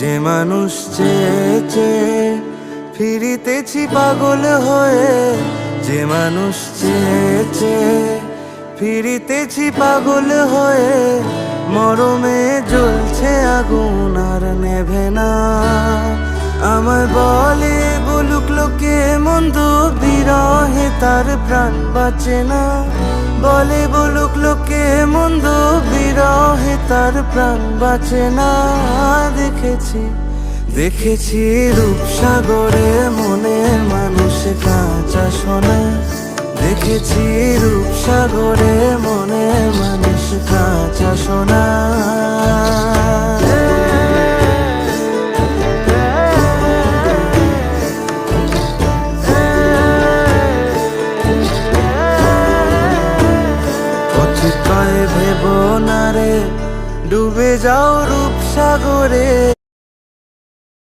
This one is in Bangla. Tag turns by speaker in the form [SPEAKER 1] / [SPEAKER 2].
[SPEAKER 1] যে মানুষ চেয়ে চেয়ে ফিরিতেছি পাগল হয়ে, যে মানুষ চেয়ে চেয়ে ফিরিতেছি পাগল হয়ে, মরমে জ্বলছে আগুন আর নেভে না। আমায় বলে বলুক লোকে মন্দ, বিরহে তার প্রাণ বাঁচে না। বলে বলুক লোকে মন্দ, বিরহে তার প্রাণ বাঁচে না। দেখেছি দেখেছি রূপসাগরে মনে মানুষ কাঁচা সোনা। দেখেছি রূপসাগরে মনে মানুষ কাঁচা সোনা।